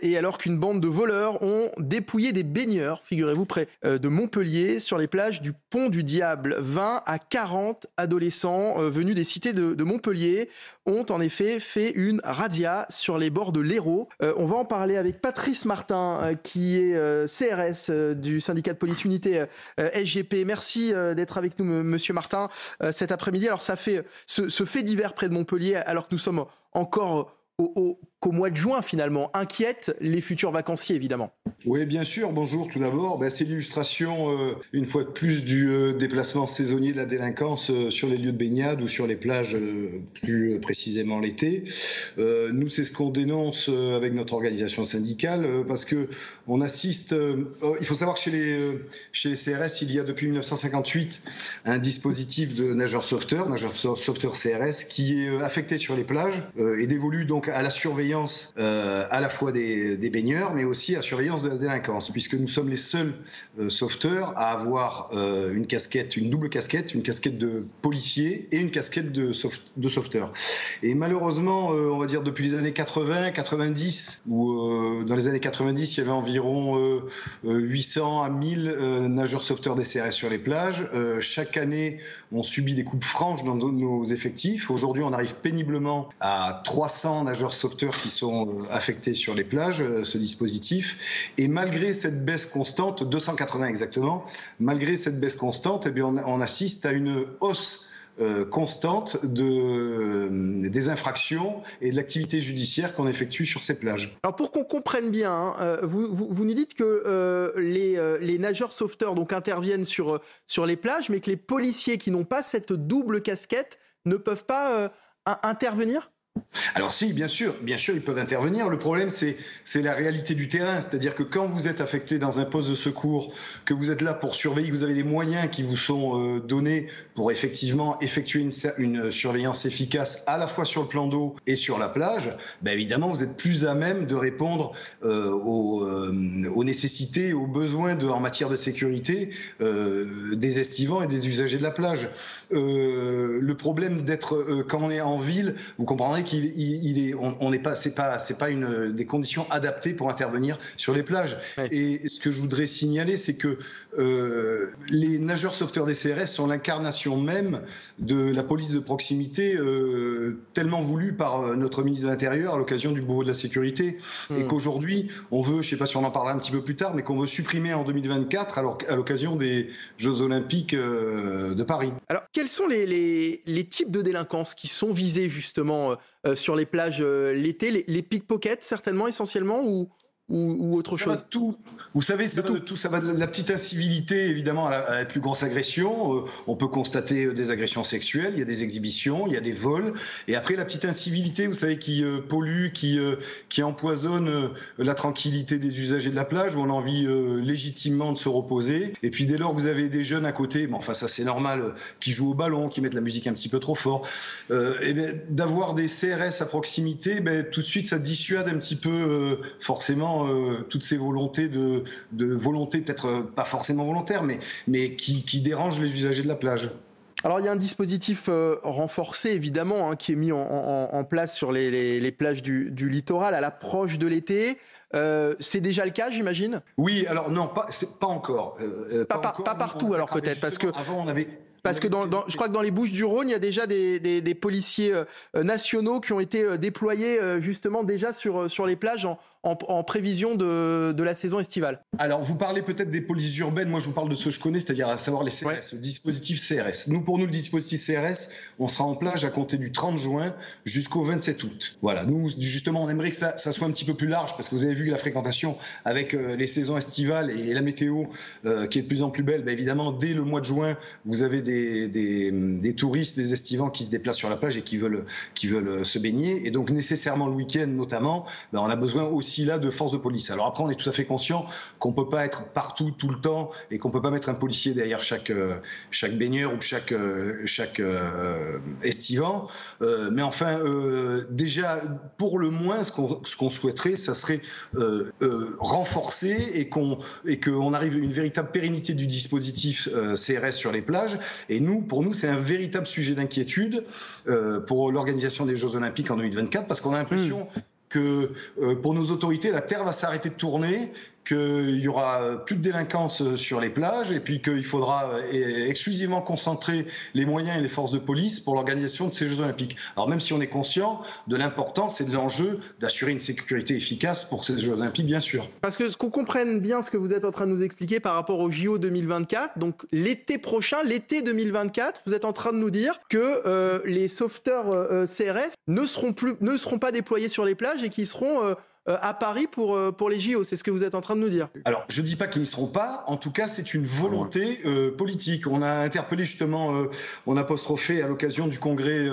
Et alors qu'une bande de voleurs ont dépouillé des baigneurs, figurez-vous, près de Montpellier, sur les plages du Pont du Diable. 20 à 40 adolescents venus des cités de Montpellier ont en effet fait une razzia sur les bords de l'Hérault. On va en parler avec Patrice Martin, qui est CRS du syndicat de police unité SGP. Merci d'être avec nous, monsieur Martin, cet après-midi. Alors ça fait ce fait divers près de Montpellier, alors que nous sommes encore qu'au mois de juin, finalement, inquiète les futurs vacanciers, évidemment. Oui, bien sûr. Bonjour tout d'abord. C'est l'illustration, une fois de plus, du déplacement saisonnier de la délinquance sur les lieux de baignade ou sur les plages, plus précisément l'été. Nous, c'est ce qu'on dénonce avec notre organisation syndicale, parce que on assiste... il faut savoir que chez les CRS, il y a depuis 1958 un dispositif de nageur sauveteur CRS, qui est affecté sur les plages et dévolu donc à la surveillance à la fois des baigneurs, mais aussi à la surveillance de la délinquance, puisque nous sommes les seuls sauveteurs à avoir une double casquette, une casquette de policier et une casquette de sauveteur. Et malheureusement, on va dire depuis les années 80, 90, ou dans les années 90, il y avait environ 800 à 1000 nageurs sauveteurs des CRS sur les plages. Chaque année, on subit des coupes franches dans nos effectifs. Aujourd'hui, on arrive péniblement à 300 nageurs sauveteurs qui sont affectés sur les plages, ce dispositif. Et malgré cette baisse constante, 280 exactement, malgré cette baisse constante, on assiste à une hausse constante des infractions et de l'activité judiciaire qu'on effectue sur ces plages. Alors pour qu'on comprenne bien, vous nous dites que les nageurs sauveteurs donc interviennent sur les plages, mais que les policiers qui n'ont pas cette double casquette ne peuvent pas intervenir ? Alors si, bien sûr, ils peuvent intervenir. Le problème, c'est la réalité du terrain. C'est-à-dire que quand vous êtes affecté dans un poste de secours, que vous êtes là pour surveiller, que vous avez les moyens qui vous sont donnés pour effectivement effectuer une surveillance efficace à la fois sur le plan d'eau et sur la plage, évidemment, vous êtes plus à même de répondre aux nécessités, aux besoins en matière de sécurité des estivants et des usagers de la plage. Le problème d'être, quand on est en ville, vous comprendrez c'est pas des conditions adaptées pour intervenir sur les plages. Ouais. Et ce que je voudrais signaler, c'est que les nageurs sauveteurs des CRS sont l'incarnation même de la police de proximité tellement voulue par notre ministre de l'Intérieur à l'occasion du Beauvau de la sécurité. Et qu'aujourd'hui, on veut, je sais pas si on en parlera un petit peu plus tard, mais qu'on veut supprimer en 2024 à l'occasion des Jeux Olympiques de Paris. Alors, quels sont les types de délinquances qui sont visés justement sur les plages l'été, les pickpockets certainement essentiellement ou autre chose? Tout. Vous savez, ça va de la petite incivilité évidemment à la plus grosse agression. On peut constater des agressions sexuelles, il y a des exhibitions, il y a des vols. Et après la petite incivilité, vous savez, qui pollue, qui empoisonne la tranquillité des usagers de la plage, où on a envie légitimement de se reposer. Et puis dès lors vous avez des jeunes à côté, ça c'est normal, qui jouent au ballon, qui mettent la musique un petit peu trop fort. D'avoir des CRS à proximité, tout de suite ça dissuade un petit peu forcément toutes ces volontés de volonté peut-être pas forcément volontaires, mais qui dérangent les usagers de la plage. Alors il y a un dispositif renforcé évidemment qui est mis en place sur les plages du littoral à l'approche de l'été. C'est déjà le cas, j'imagine ? Oui, alors non, pas encore. Pas partout alors peut-être, parce que avant on avait... Parce que je crois que dans les Bouches-du-Rhône, il y a déjà des policiers nationaux qui ont été déployés justement déjà sur les plages en prévision de la saison estivale. Alors, vous parlez peut-être des polices urbaines. Moi, je vous parle de ce que je connais, c'est-à-dire à savoir les CRS, ouais. Le dispositif CRS. Pour nous, le dispositif CRS, on sera en plage à compter du 30 juin jusqu'au 27 août. Voilà. Nous, justement, on aimerait que ça soit un petit peu plus large parce que vous avez vu que la fréquentation avec les saisons estivales et la météo qui est de plus en plus belle, évidemment, dès le mois de juin, vous avez des touristes, des estivants qui se déplacent sur la plage et qui veulent se baigner. Et donc, nécessairement, le week-end, notamment, on a besoin aussi là de forces de police. Alors après, on est tout à fait conscient qu'on peut pas être partout tout le temps et qu'on peut pas mettre un policier derrière chaque baigneur ou chaque estivant. Mais enfin, déjà, pour le moins, ce qu'on souhaiterait, ça serait renforcer et qu'on arrive à une véritable pérennité du dispositif CRS sur les plages. Et pour nous, c'est un véritable sujet d'inquiétude pour l'organisation des Jeux Olympiques en 2024 parce qu'on a l'impression que pour nos autorités, la Terre va s'arrêter de tourner, qu'il y aura plus de délinquance sur les plages et puis qu'il faudra exclusivement concentrer les moyens et les forces de police pour l'organisation de ces Jeux Olympiques. Alors même si on est conscient de l'importance et de l'enjeu d'assurer une sécurité efficace pour ces Jeux Olympiques, bien sûr. Parce que ce qu'on comprenne bien ce que vous êtes en train de nous expliquer par rapport au JO 2024, donc l'été prochain, l'été 2024, vous êtes en train de nous dire que les sauveteurs CRS ne seront pas déployés sur les plages et qu'ils seront à Paris pour les JO. C'est ce que vous êtes en train de nous dire. Alors, je ne dis pas qu'ils n'y seront pas. En tout cas, c'est une volonté politique. On a interpellé justement, on a apostrophé à l'occasion du congrès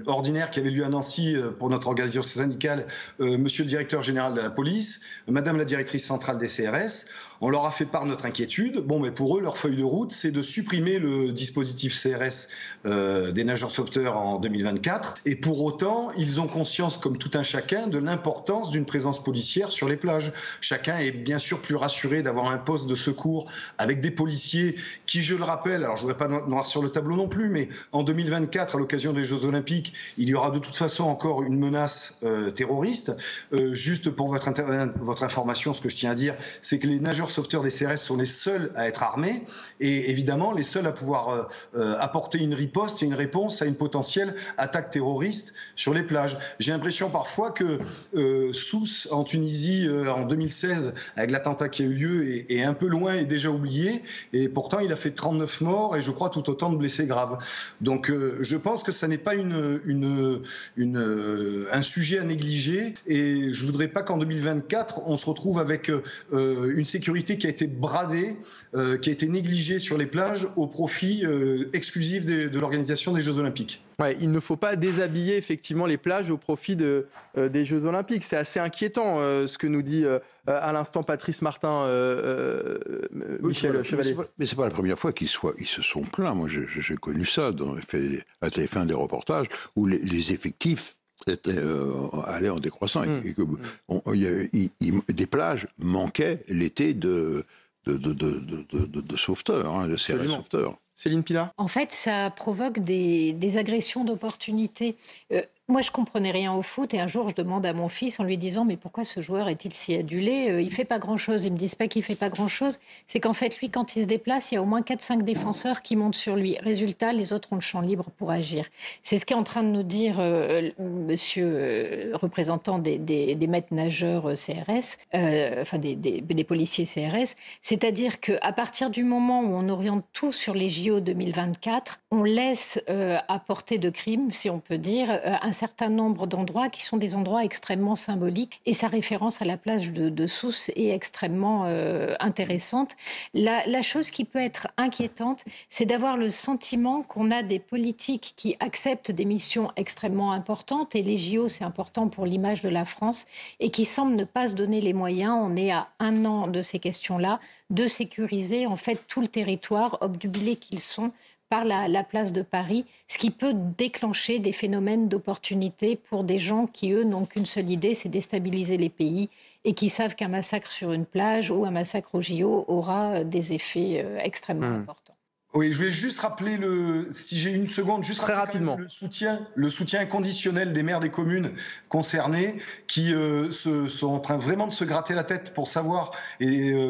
ordinaire qui avait lieu à Nancy pour notre organisation syndicale, monsieur le directeur général de la police, madame la directrice centrale des CRS. On leur a fait part de notre inquiétude. Bon, mais pour eux, leur feuille de route, c'est de supprimer le dispositif CRS des nageurs sauveteurs en 2024. Et pour autant, ils ont conscience, comme tout un chacun, de l'importance d'une présence policière sur les plages. Chacun est bien sûr plus rassuré d'avoir un poste de secours avec des policiers qui, je le rappelle, alors je ne voudrais pas noir sur le tableau non plus, mais en 2024, à l'occasion des Jeux Olympiques, il y aura de toute façon encore une menace terroriste. Juste pour votre information, ce que je tiens à dire, c'est que les nageurs sauveteurs des CRS sont les seuls à être armés et évidemment les seuls à pouvoir apporter une riposte et une réponse à une potentielle attaque terroriste sur les plages. J'ai l'impression parfois que Sousse en Tunisie en 2016 avec l'attentat qui a eu lieu est un peu loin et déjà oublié et pourtant il a fait 39 morts et je crois tout autant de blessés graves. Donc je pense que ça n'est pas un sujet à négliger et je voudrais pas qu'en 2024 on se retrouve avec une sécurité qui a été bradée, qui a été négligée sur les plages au profit exclusif de l'organisation des Jeux Olympiques. Ouais, il ne faut pas déshabiller effectivement les plages au profit des Jeux Olympiques. C'est assez inquiétant ce que nous dit à l'instant Patrice Martin, Michel Chevalier. Mais c'est pas la première fois qu'ils se sont plaints. Moi, j'ai connu ça à TF1 des reportages où les effectifs allaient en décroissant et que des plages manquaient l'été de sauveteurs, de CRS sauveteurs. Céline Pina. En fait, ça provoque des agressions d'opportunités. Moi, je comprenais rien au foot et un jour, je demande à mon fils en lui disant « Mais pourquoi ce joueur est-il si adulé ? Il fait pas grand-chose. » Ils me disent pas qu'il fait pas grand-chose. C'est qu'en fait, lui, quand il se déplace, il y a au moins 4-5 défenseurs qui montent sur lui. Résultat, les autres ont le champ libre pour agir. C'est ce qu'est en train de nous dire monsieur représentant des maîtres nageurs CRS, enfin des policiers CRS. C'est-à-dire qu'à partir du moment où on oriente tout sur les JO 2024, on laisse à portée de crime, si on peut dire, un certain nombre d'endroits qui sont des endroits extrêmement symboliques. Et sa référence à la plage de Sousse est extrêmement intéressante. La chose qui peut être inquiétante, c'est d'avoir le sentiment qu'on a des politiques qui acceptent des missions extrêmement importantes, et les JO, c'est important pour l'image de la France, et qui semblent ne pas se donner les moyens, on est à 1 an de ces questions-là, de sécuriser en fait tout le territoire, obnubilés qu'ils sont par la place de Paris, ce qui peut déclencher des phénomènes d'opportunité pour des gens qui, eux, n'ont qu'une seule idée, c'est déstabiliser les pays et qui savent qu'un massacre sur une plage ou un massacre au JO aura des effets extrêmement importants. Oui, je voulais juste rappeler, si j'ai une seconde, juste très rapidement, le soutien inconditionnel des maires des communes concernées qui sont en train vraiment de se gratter la tête pour savoir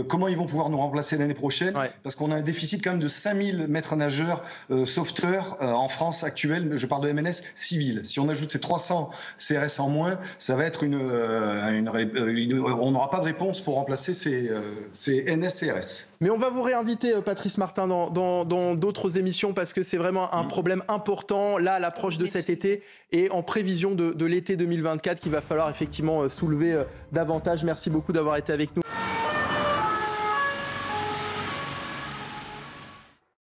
comment ils vont pouvoir nous remplacer l'année prochaine, parce qu'on a un déficit quand même de 5000 maîtres nageurs sauveteurs en France actuelle, je parle de MNS civil. Si on ajoute ces 300 CRS en moins, ça va être on n'aura pas de réponse pour remplacer ces NS-CRS. Mais on va vous réinviter, Patrice Martin, dans d'autres émissions parce que c'est vraiment un problème important là à l'approche de cet été et en prévision de l'été 2024 qu'il va falloir effectivement soulever davantage. Merci beaucoup d'avoir été avec nous.